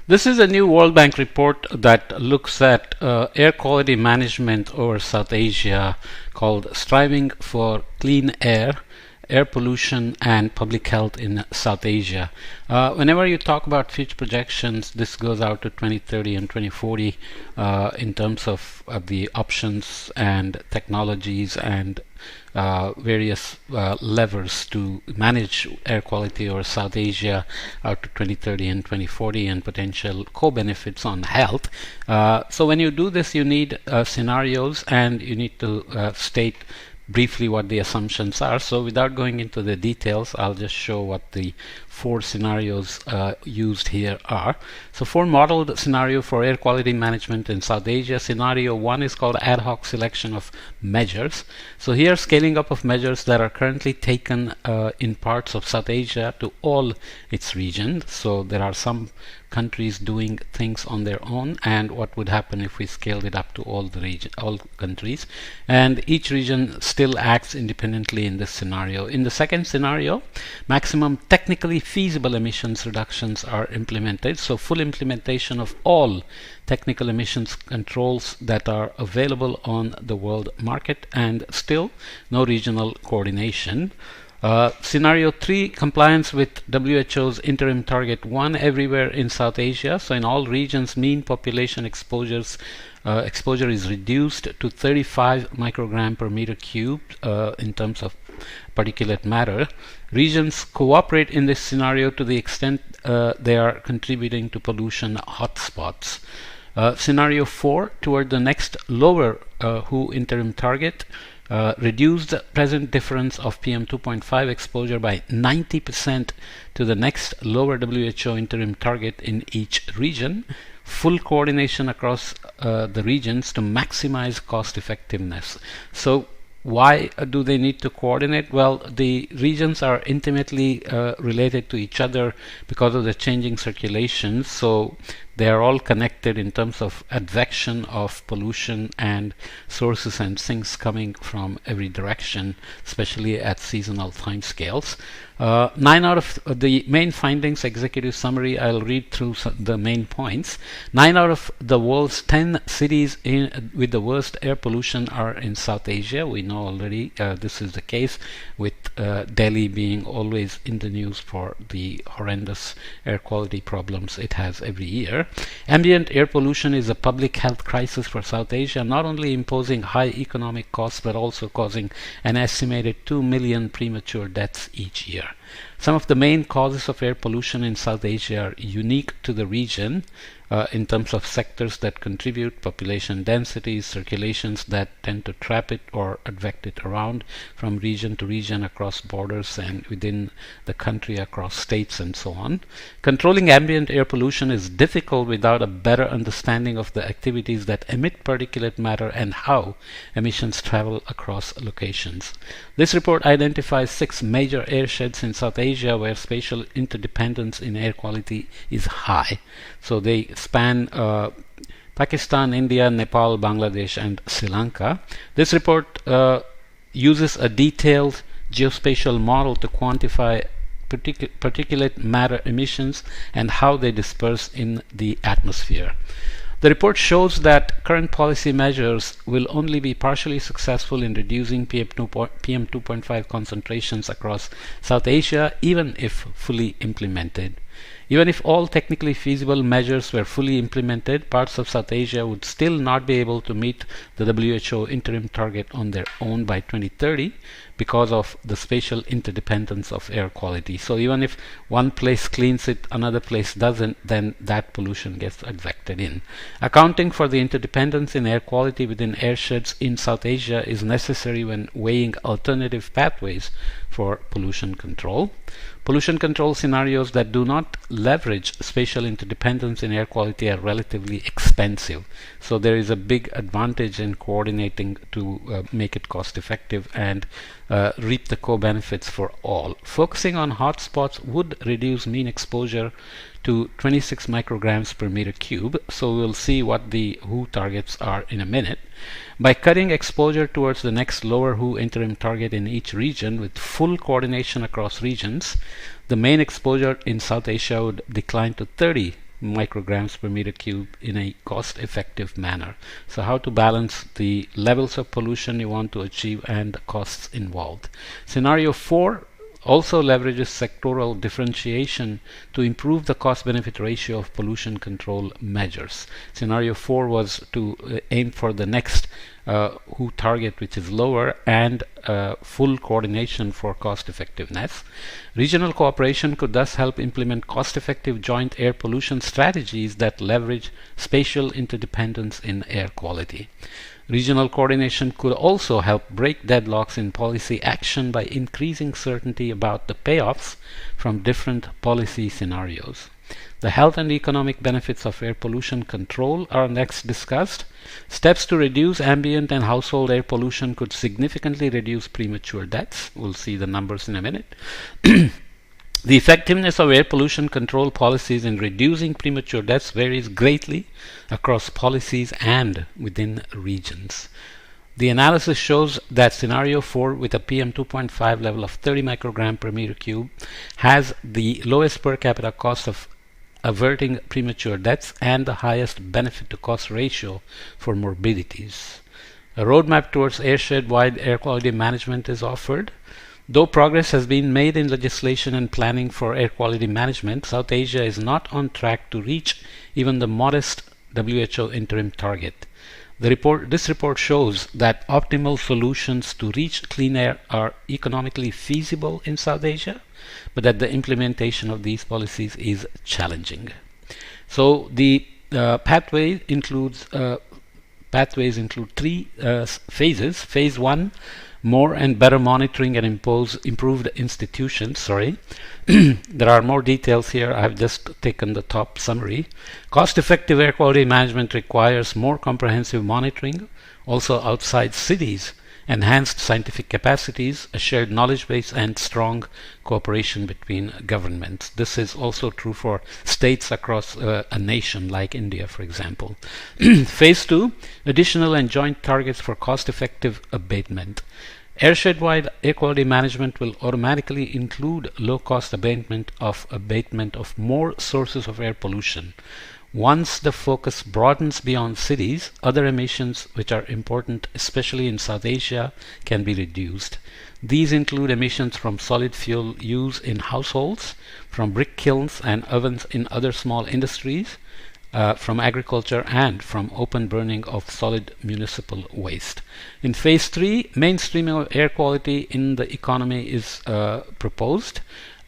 This is a new World Bank report that looks at air quality management over South Asia, called Striving for Clean Air, Air Pollution and Public Health in South Asia. Whenever you talk about future projections, this goes out to 2030 and 2040 in terms of the options and technologies and various levers to manage air quality over South Asia out to 2030 and 2040 and potential co-benefits on health. So when you do this, you need scenarios and you need to state briefly what the assumptions are. So without going into the details, I'll just show what the four scenarios used here are. So four modeled scenario for air quality management in South Asia. Scenario one is called ad hoc selection of measures. So here scaling up of measures that are currently taken in parts of South Asia to all its regions. So there are some countries doing things on their own, and what would happen if we scaled it up to all countries, and each region still acts independently in this scenario. In the second scenario, maximum technically feasible emissions reductions are implemented, so full implementation of all technical emissions controls that are available on the world market, and still no regional coordination. Scenario 3, compliance with WHO's interim target 1 everywhere in South Asia. So in all regions, mean population exposure is reduced to 35 microgram per meter cubed in terms of particulate matter. Regions cooperate in this scenario to the extent they are contributing to pollution hotspots. Scenario 4, toward the next lower WHO interim target, reduce the present difference of PM 2.5 exposure by 90% to the next lower WHO interim target in each region. Full coordination across the regions to maximize cost effectiveness. So why do they need to coordinate? Well, the regions are intimately related to each other because of the changing circulation. So they are all connected in terms of advection of pollution and sources and sinks coming from every direction, especially at seasonal timescales. 9 out of the main findings, executive summary, I'll read through the main points. 9 out of the world's 10 cities with the worst air pollution are in South Asia. We know already this is the case, with Delhi being always in the news for the horrendous air quality problems it has every year. Ambient air pollution is a public health crisis for South Asia, not only imposing high economic costs but also causing an estimated 2 million premature deaths each year. Some of the main causes of air pollution in South Asia are unique to the region in terms of sectors that contribute, population densities, circulations that tend to trap it or advect it around from region to region, across borders and within the country, across states and so on. Controlling ambient air pollution is difficult without a better understanding of the activities that emit particulate matter and how emissions travel across locations. This report identifies 6 major airsheds in South Asia where spatial interdependence in air quality is high. So they span Pakistan, India, Nepal, Bangladesh and Sri Lanka. This report uses a detailed geospatial model to quantify particulate matter emissions and how they disperse in the atmosphere. The report shows that current policy measures will only be partially successful in reducing PM 2.5 concentrations across South Asia, even if fully implemented. Even if all technically feasible measures were fully implemented, parts of South Asia would still not be able to meet the WHO interim target on their own by 2030 because of the spatial interdependence of air quality. So even if one place cleans it, another place doesn't, then that pollution gets advected in. Accounting for the interdependence in air quality within airsheds in South Asia is necessary when weighing alternative pathways for pollution control. Pollution control scenarios that do not leverage spatial interdependence in air quality are relatively expensive. So there is a big advantage in coordinating to make it cost effective and reap the co-benefits for all. Focusing on hotspots would reduce mean exposure to 26 micrograms per meter cube. So we'll see what the WHO targets are in a minute. By cutting exposure towards the next lower WHO interim target in each region with full coordination across regions, the main exposure in South Asia would decline to 30 micrograms per meter cube in a cost-effective manner. So how to balance the levels of pollution you want to achieve and the costs involved. Scenario 4 also leverages sectoral differentiation to improve the cost-benefit ratio of pollution control measures. Scenario 4 was to aim for the next WHO target, which is lower, and full coordination for cost effectiveness. Regional cooperation could thus help implement cost-effective joint air pollution strategies that leverage spatial interdependence in air quality. Regional coordination could also help break deadlocks in policy action by increasing certainty about the payoffs from different policy scenarios. The health and economic benefits of air pollution control are next discussed. Steps to reduce ambient and household air pollution could significantly reduce premature deaths. We'll see the numbers in a minute. The effectiveness of air pollution control policies in reducing premature deaths varies greatly across policies and within regions. The analysis shows that scenario 4 with a PM2.5 level of 30 microgram per meter cube has the lowest per capita cost of averting premature deaths and the highest benefit to cost ratio for morbidities. A roadmap towards airshed-wide air quality management is offered. Though progress has been made in legislation and planning for air quality management, South Asia is not on track to reach even the modest WHO interim target. This report shows that optimal solutions to reach clean air are economically feasible in South Asia, but that the implementation of these policies is challenging. So the pathways include three phases. Phase 1, more and better monitoring and improved institutions. There are more details here. I've just taken the top summary. Cost-effective air quality management requires more comprehensive monitoring, also outside cities, enhanced scientific capacities, a shared knowledge base, and strong cooperation between governments. This is also true for states across a nation like India, for example. Phase 2, additional and joint targets for cost-effective abatement. Airshed-wide air quality management will automatically include low-cost abatement of more sources of air pollution. Once the focus broadens beyond cities, other emissions which are important, especially in South Asia, can be reduced. These include emissions from solid fuel use in households, from brick kilns and ovens in other small industries, from agriculture, and from open burning of solid municipal waste. In phase 3, mainstreaming of air quality in the economy is proposed.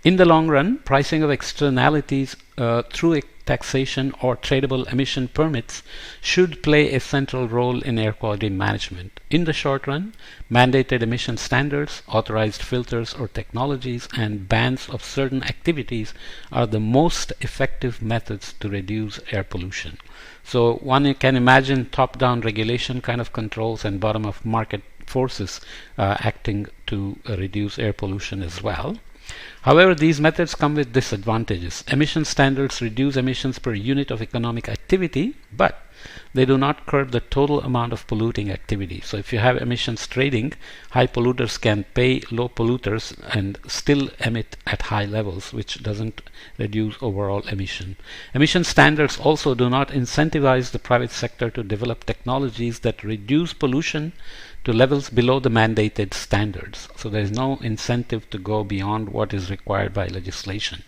In the long run, pricing of externalities through taxation or tradable emission permits should play a central role in air quality management. In the short run, mandated emission standards, authorized filters or technologies, and bans of certain activities are the most effective methods to reduce air pollution. So one can imagine top-down regulation kind of controls and bottom-up market forces acting to reduce air pollution as well. However, these methods come with disadvantages. Emission standards reduce emissions per unit of economic activity, but they do not curb the total amount of polluting activity. So if you have emissions trading, high polluters can pay low polluters and still emit at high levels, which doesn't reduce overall emission. Emission standards also do not incentivize the private sector to develop technologies that reduce pollution to levels below the mandated standards. So there is no incentive to go beyond what is required by legislation,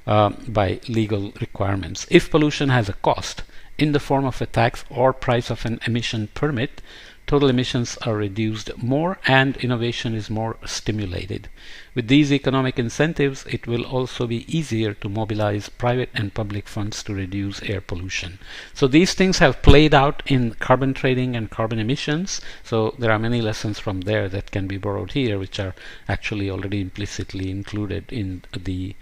by legal requirements. If pollution has a cost in the form of a tax or price of an emission permit, total emissions are reduced more and innovation is more stimulated. With these economic incentives, it will also be easier to mobilize private and public funds to reduce air pollution. So these things have played out in carbon trading and carbon emissions. So there are many lessons from there that can be borrowed here, which are actually already implicitly included in the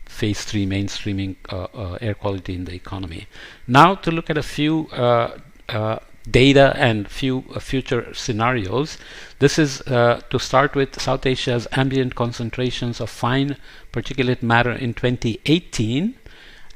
phase 3 mainstreaming air quality in the economy. Now to look at a few data and few future scenarios. This is to start with South Asia's ambient concentrations of fine particulate matter in 2018,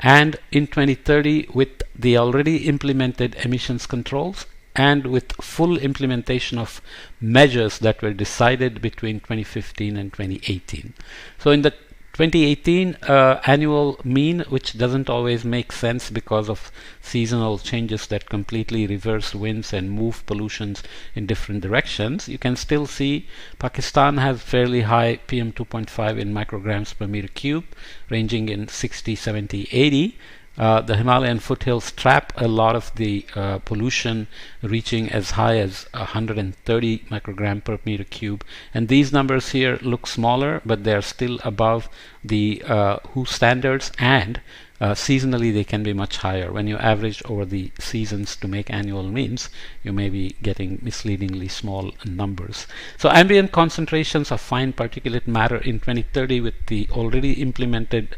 and in 2030 with the already implemented emissions controls and with full implementation of measures that were decided between 2015 and 2018. So in the 2018 annual mean, which doesn't always make sense because of seasonal changes that completely reverse winds and move pollutions in different directions. You can still see Pakistan has fairly high PM 2.5 in micrograms per meter cube, ranging in 60, 70, 80. The Himalayan foothills trap a lot of the pollution, reaching as high as 130 microgram per meter cube. And these numbers here look smaller, but they are still above the WHO standards, and seasonally they can be much higher. When you average over the seasons to make annual means, you may be getting misleadingly small numbers. So ambient concentrations of fine particulate matter in 2030 with the already implemented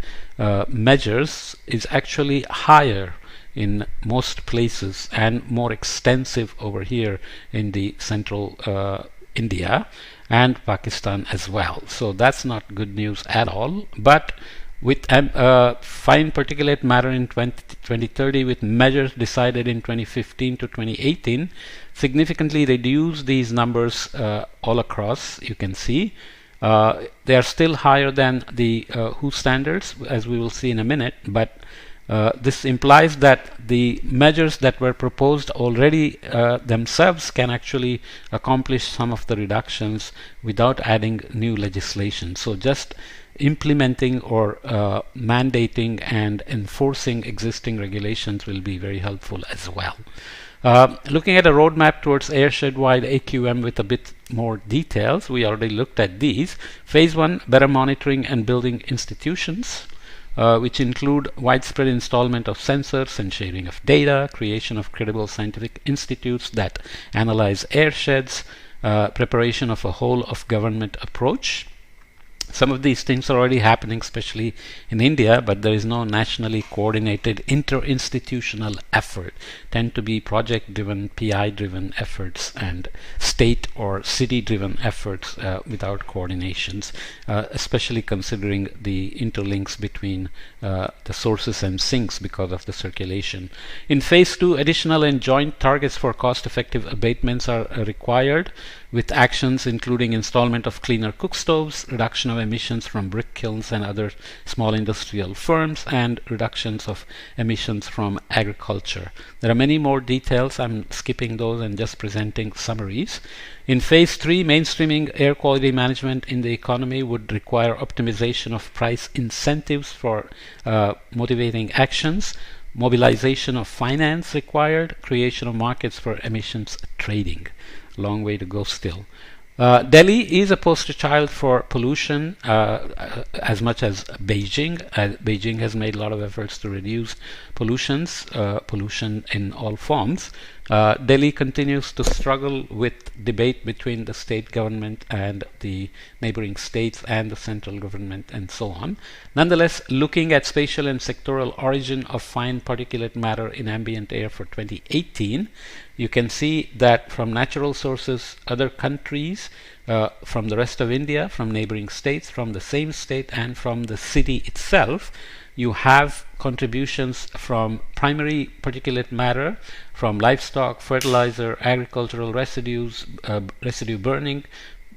measures is actually higher in most places and more extensive over here in the central India and Pakistan as well. So that's not good news at all. But with fine particulate matter in 2030 with measures decided in 2015 to 2018 significantly reduce these numbers all across. You can see they are still higher than the WHO standards, as we will see in a minute, but this implies that the measures that were proposed already themselves can actually accomplish some of the reductions without adding new legislation. So just implementing or mandating and enforcing existing regulations will be very helpful as well. Looking at a roadmap towards airshed-wide AQM with a bit more details, we already looked at these. Phase 1, better monitoring and building institutions, which include widespread installment of sensors and sharing of data, creation of credible scientific institutes that analyze airsheds, preparation of a whole of government approach. Some of these things are already happening, especially in India, but there is no nationally coordinated interinstitutional effort. Tend to be project-driven, PI-driven efforts and state or city-driven efforts without coordinations, especially considering the interlinks between the sources and sinks because of the circulation. In phase 2, additional and joint targets for cost-effective abatements are required, with actions including installment of cleaner cook stoves, reduction of emissions from brick kilns and other small industrial firms, and reductions of emissions from agriculture. There are many more details. I'm skipping those and just presenting summaries. In phase 3, mainstreaming air quality management in the economy would require optimization of price incentives for motivating actions, mobilization of finance required, creation of markets for emissions trading. Long way to go still. Delhi is a poster child for pollution as much as Beijing. Beijing has made a lot of efforts to reduce pollution in all forms. Delhi continues to struggle with debate between the state government and the neighboring states and the central government and so on. Nonetheless, looking at spatial and sectoral origin of fine particulate matter in ambient air for 2018, you can see that from natural sources, other countries, from the rest of India, from neighboring states, from the same state, and from the city itself, you have contributions from primary particulate matter, from livestock, fertilizer, agricultural residues, residue burning,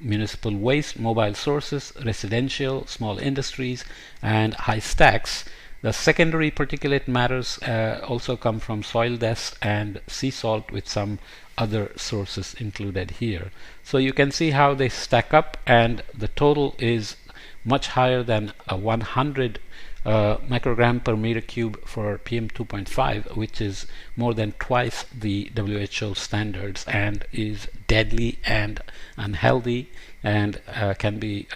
municipal waste, mobile sources, residential, small industries, and high stacks. The secondary particulate matters also come from soil dust and sea salt, with some other sources included here. So you can see how they stack up, and the total is much higher than a 100 microgram per meter cube for PM 2.5, which is more than twice the WHO standards and is deadly and unhealthy and can be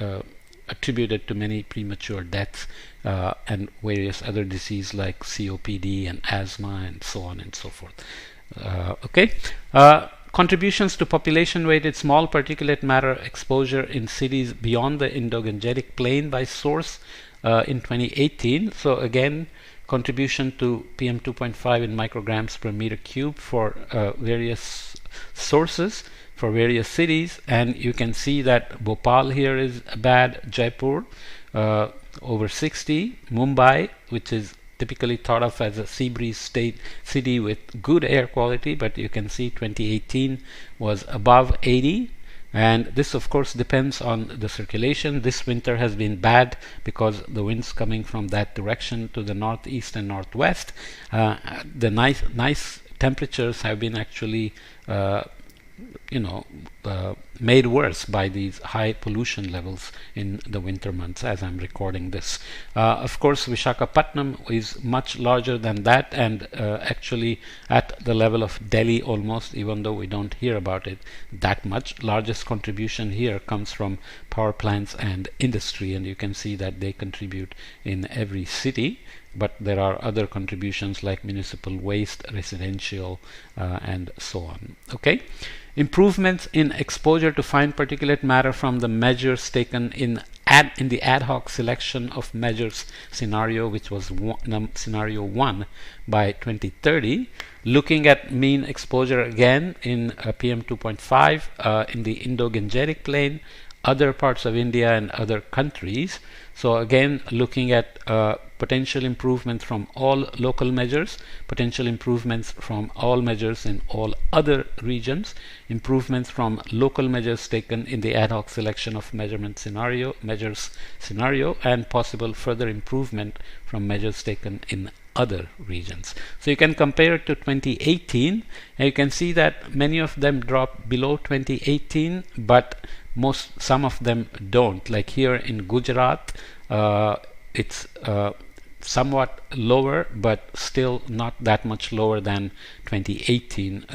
attributed to many premature deaths and various other diseases like COPD and asthma and so on and so forth. Contributions to population-weighted small particulate matter exposure in cities beyond the Indo-Gangetic Plain by source in 2018. So again, contribution to PM 2.5 in micrograms per meter cube for various sources for various cities, and you can see that Bhopal here is bad, Jaipur over 60, Mumbai, which is typically thought of as a sea breeze state city with good air quality, but you can see 2018 was above 80, And this of course depends on the circulation. This winter has been bad because the winds coming from that direction to the northeast and northwest. The nice temperatures have been actually made worse by these high pollution levels in the winter months as I'm recording this. Of course, Vishakhapatnam is much larger than that, and actually at the level of Delhi almost, even though we don't hear about it that much. Largest contribution here comes from power plants and industry, and you can see that they contribute in every city. But there are other contributions like municipal waste, residential, and so on. Okay. Improvements in exposure to fine particulate matter from the measures taken in the ad hoc selection of measures scenario, which was scenario 1 by 2030. Looking at mean exposure again in PM 2.5 in the Indo-Gangetic Plain, other parts of India and other countries. So again, looking at potential improvements from all local measures, potential improvements from all measures in all other regions, improvements from local measures taken in the ad hoc selection of measures scenario, and possible further improvement from measures taken in other regions. So you can compare it to 2018, and you can see that many of them drop below 2018, but some of them don't. Like here in Gujarat, it's somewhat lower, but still not that much lower than 2018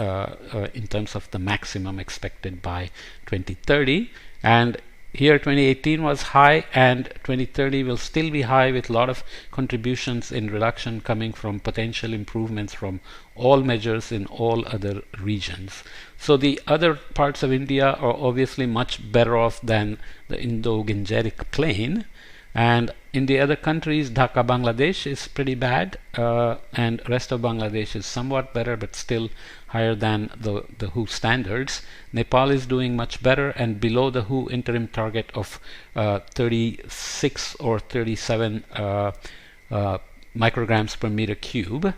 in terms of the maximum expected by 2030. And here 2018 was high, and 2030 will still be high, with a lot of contributions in reduction coming from potential improvements from all measures in all other regions. So the other parts of India are obviously much better off than the Indo-Gangetic Plain. And in the other countries, Dhaka, Bangladesh is pretty bad, and rest of Bangladesh is somewhat better, but still higher than the WHO standards. Nepal is doing much better and below the WHO interim target of 36 or 37 micrograms per meter cube.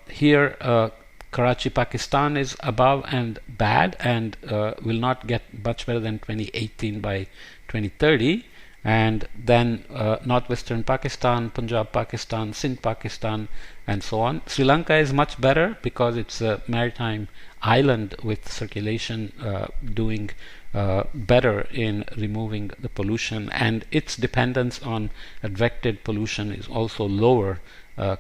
Here, Karachi, Pakistan is above and bad, and will not get much better than 2018 by 2030. And then northwestern Pakistan, Punjab, Pakistan, Sindh, Pakistan, and so on. Sri Lanka is much better because it's a maritime island with circulation doing better in removing the pollution, and its dependence on advected pollution is also lower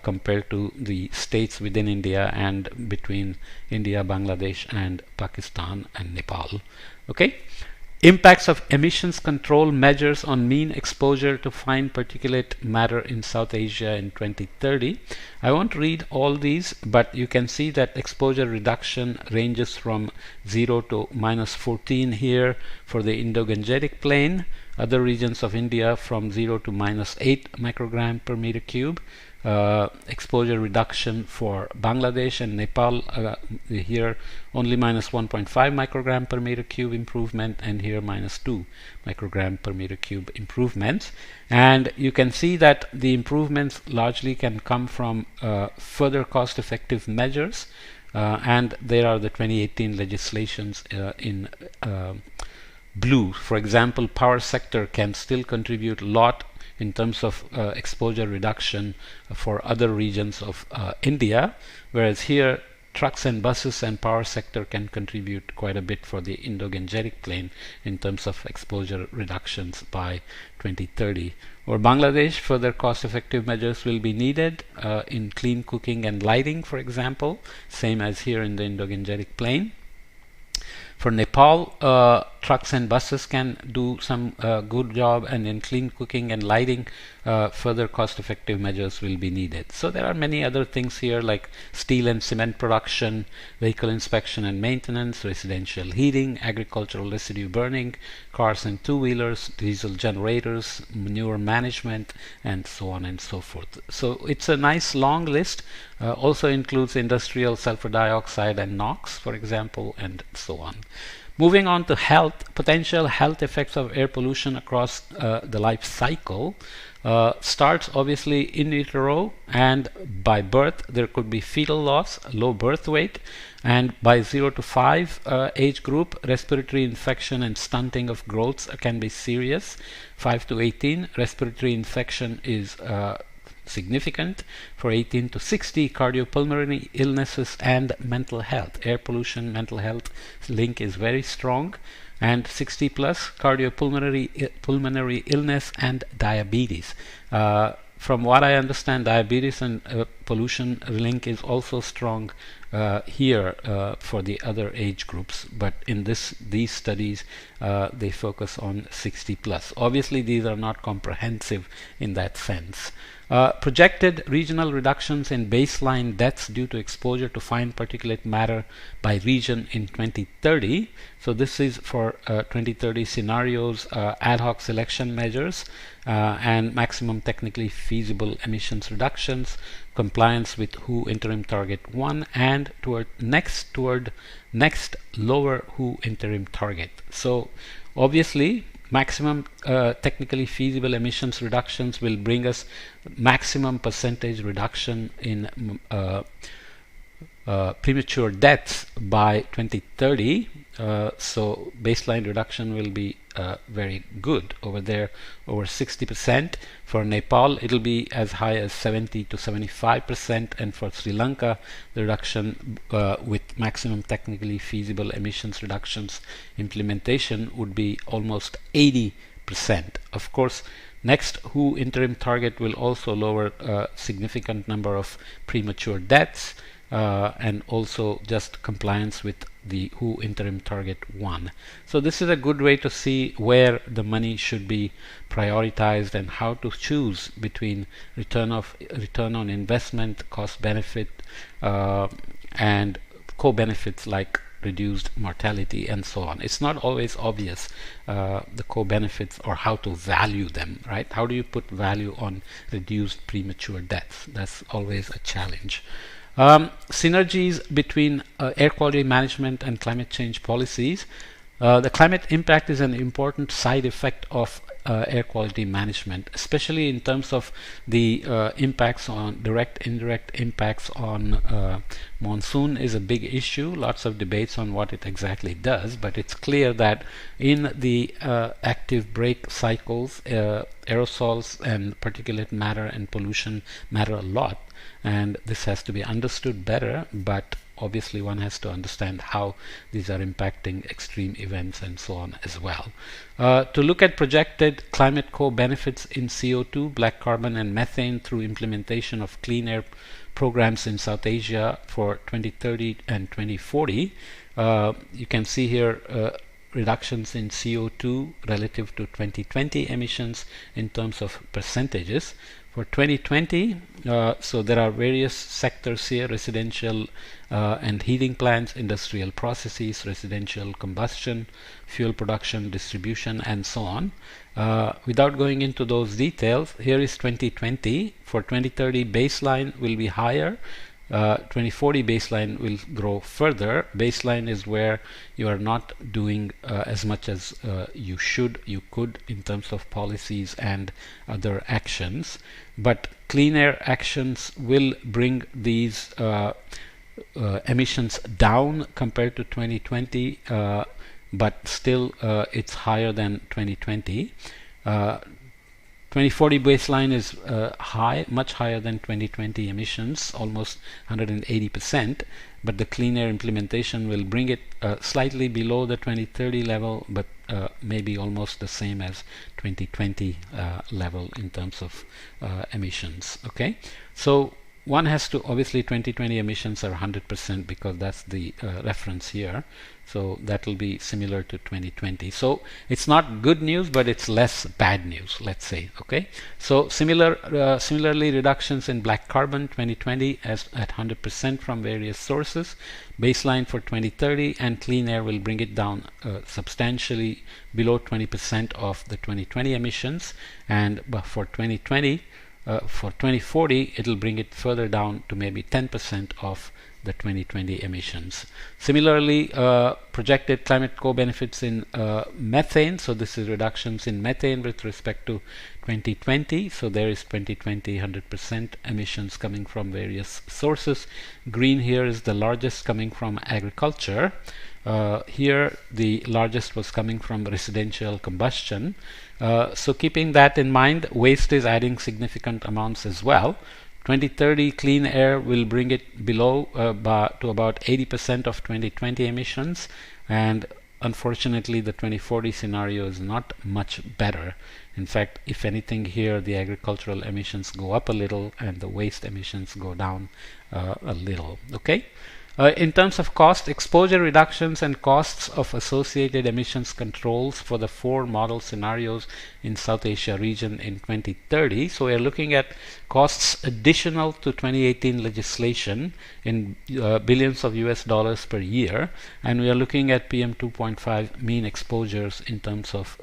compared to the states within India and between India, Bangladesh, and Pakistan and Nepal. Okay. Impacts of emissions control measures on mean exposure to fine particulate matter in South Asia in 2030. I won't read all these, but you can see that exposure reduction ranges from 0 to -14 here for the Indo-Gangetic Plain. Other regions of India from 0 to -8 microgram per meter cube. Exposure reduction for Bangladesh and Nepal, here only -1.5 microgram per meter cube improvement, and here -2 microgram per meter cube improvements. And you can see that the improvements largely can come from further cost-effective measures, and there are the 2018 legislations in blue. For example, power sector can still contribute a lot in terms of exposure reduction for other regions of India, whereas here trucks and buses and power sector can contribute quite a bit for the Indo-Gangetic Plain in terms of exposure reductions by 2030. For Bangladesh, further cost-effective measures will be needed in clean cooking and lighting, for example, same as here in the Indo-Gangetic Plain. For Nepal, trucks and buses can do some good job, and in clean cooking and lighting, further cost-effective measures will be needed. So there are many other things here like steel and cement production, vehicle inspection and maintenance, residential heating, agricultural residue burning, cars and two-wheelers, diesel generators, manure management, and so on and so forth. So it's a nice long list. Also includes industrial sulfur dioxide and NOx, for example, and so on. Moving on to health, potential health effects of air pollution across the life cycle. starts obviously in utero, and by birth there could be fetal loss, low birth weight, and by 0 to 5 age group, respiratory infection and stunting of growths can be serious. 5 to 18, respiratory infection is significant. For 18 to 60, cardiopulmonary illnesses and mental health. Air pollution, mental health link is very strong. And 60 plus, pulmonary illness and diabetes. From what I understand, diabetes and pollution link is also strong here for the other age groups, but in these studies they focus on 60 plus. Obviously these are not comprehensive in that sense. Projected regional reductions in baseline deaths due to exposure to fine particulate matter by region in 2030. So this is for 2030 scenarios, ad hoc selection measures, and maximum technically feasible emissions reductions, compliance with WHO interim target 1, and toward next lower WHO interim target. So obviously maximum technically feasible emissions reductions will bring us maximum percentage reduction in premature deaths by 2030. So baseline reduction will be very good over there, over 60%. For Nepal it'll be as high as 70 to 75%, and for Sri Lanka the reduction with maximum technically feasible emissions reductions implementation would be almost 80%. Of course, next WHO interim target will also lower a significant number of premature deaths, and also just compliance with the WHO interim target 1. So this is a good way to see where the money should be prioritized and how to choose between return on investment, cost benefit, and co-benefits like reduced mortality and so on. It's not always obvious, the co-benefits, or how to value them, right? How do you put value on reduced premature deaths? That's always a challenge. Synergies between air quality management and climate change policies. The climate impact is an important side effect of air quality management, especially in terms of the impacts on direct, indirect impacts on monsoon is a big issue. Lots of debates on what it exactly does, but it's clear that in the active break cycles, aerosols and particulate matter and pollution matter a lot, and this has to be understood better, but obviously one has to understand how these are impacting extreme events and so on as well. To look at projected climate co-benefits in CO2, black carbon and methane through implementation of clean air programs in South Asia for 2030 and 2040, you can see here reductions in CO2 relative to 2020 emissions in terms of percentages. For 2020, so there are various sectors here: residential and heating plants, industrial processes, residential combustion, fuel production, distribution, and so on. Without going into those details, here is 2020. For 2030, baseline will be higher. 2040 baseline will grow further. Baseline is where you are not doing as much as you could in terms of policies and other actions, but clean air actions will bring these emissions down compared to 2020, but still it's higher than 2020. 2040 baseline is much higher than 2020 emissions, almost 180%, but the clean air implementation will bring it slightly below the 2030 level, but maybe almost the same as 2020 level in terms of emissions. Okay, so one has to, obviously 2020 emissions are 100% because that's the reference here, so that will be similar to 2020. So it's not good news, but it's less bad news, let's say. Okay, so similarly reductions in black carbon 2020 as at 100% from various sources. Baseline for 2030, and clean air will bring it down substantially below 20% of the 2020 emissions, and for 2020 for 2040, it'll bring it further down to maybe 10% of the 2020 emissions. Similarly, projected climate co-benefits in methane. So this is reductions in methane with respect to 2020. So there is 2020 100% emissions coming from various sources. Green here is the largest coming from agriculture. Here the largest was coming from residential combustion. So keeping that in mind, waste is adding significant amounts as well. 2030 clean air will bring it below to about 80% of 2020 emissions, and unfortunately the 2040 scenario is not much better. In fact, if anything here, the agricultural emissions go up a little and the waste emissions go down a little. Okay. In terms of cost, exposure reductions and costs of associated emissions controls for the 4 model scenarios in South Asia region in 2030. So we are looking at costs additional to 2018 legislation in billions of US dollars per year, and we are looking at PM 2.5 mean exposures in terms of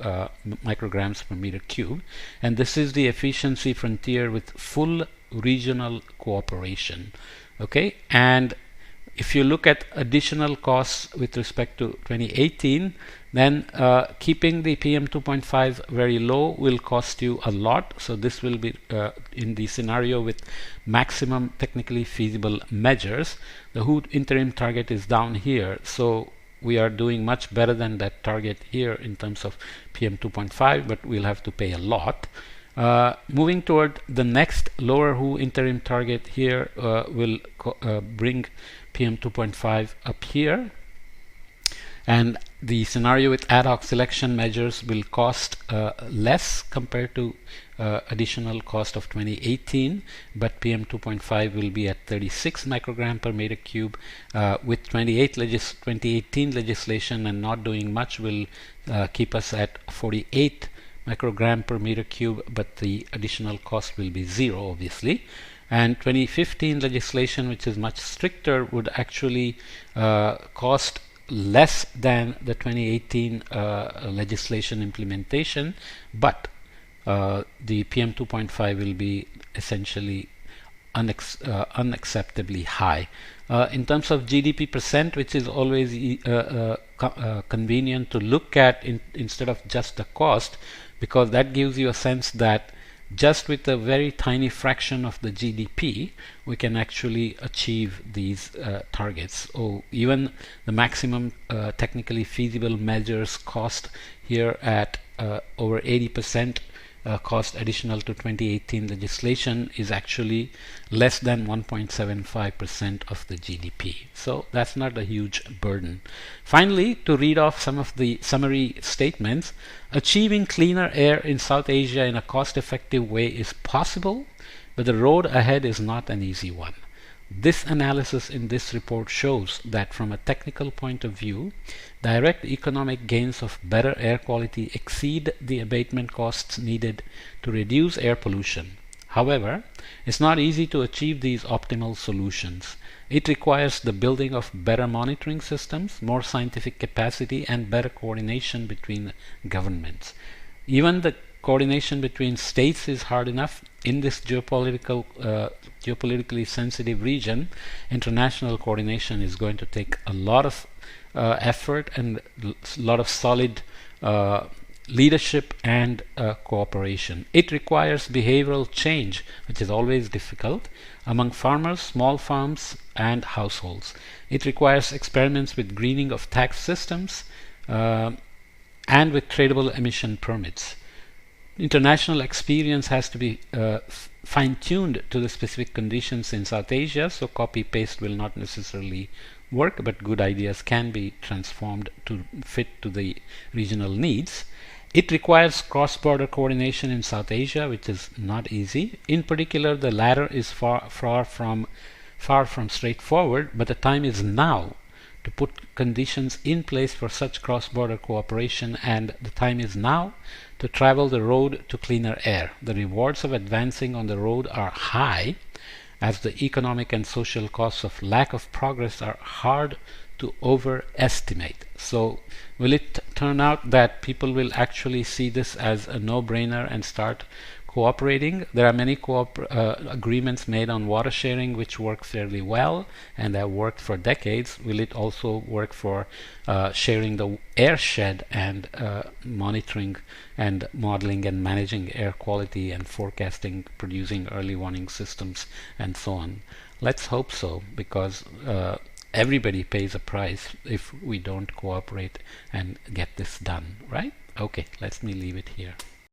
micrograms per meter cube, and this is the efficiency frontier with full regional cooperation. Okay, and if you look at additional costs with respect to 2018, then keeping the PM 2.5 very low will cost you a lot. So this will be in the scenario with maximum technically feasible measures. The WHO interim target is down here. So we are doing much better than that target here in terms of PM 2.5, but we'll have to pay a lot. Moving toward the next lower WHO interim target here will bring PM 2.5 up here, and the scenario with ad hoc selection measures will cost less compared to additional cost of 2018, but PM 2.5 will be at 36 microgram per meter cube. With 2018 legislation and not doing much will keep us at 48 microgram per meter cube, but the additional cost will be 0 obviously. And 2015 legislation, which is much stricter, would actually cost less than the 2018 legislation implementation, but the PM 2.5 will be essentially unacceptably high. In terms of GDP percent, which is always convenient to look at instead of just the cost, because that gives you a sense that just with a very tiny fraction of the GDP, we can actually achieve these targets. Oh, even the maximum technically feasible measures cost here at over 80% cost additional to 2018 legislation is actually less than 1.75% of the GDP. So that's not a huge burden. Finally, to read off some of the summary statements, achieving cleaner air in South Asia in a cost-effective way is possible, but the road ahead is not an easy one. This analysis in this report shows that from a technical point of view, direct economic gains of better air quality exceed the abatement costs needed to reduce air pollution. However, it's not easy to achieve these optimal solutions. It requires the building of better monitoring systems, more scientific capacity, and better coordination between governments. Even the coordination between states is hard enough. In this geopolitically sensitive region, international coordination is going to take a lot of effort and a lot of solid leadership and cooperation. It requires behavioral change, which is always difficult, among farmers, small farms, and households. It requires experiments with greening of tax systems and with tradable emission permits. International experience has to be fine-tuned to the specific conditions in South Asia, so copy-paste will not necessarily work, but good ideas can be transformed to fit to the regional needs. It requires cross-border coordination in South Asia, which is not easy. In particular, the latter is far from straightforward, but the time is now to put conditions in place for such cross-border cooperation, and the time is now to travel the road to cleaner air. The rewards of advancing on the road are high, as the economic and social costs of lack of progress are hard to overestimate. So will it turn out that people will actually see this as a no-brainer and start cooperating. There are many agreements made on water sharing which work fairly well and have worked for decades. Will it also work for sharing the air shed and monitoring and modeling and managing air quality and forecasting, producing early warning systems and so on? Let's hope so, because everybody pays a price if we don't cooperate and get this done, right? Okay, let me leave it here.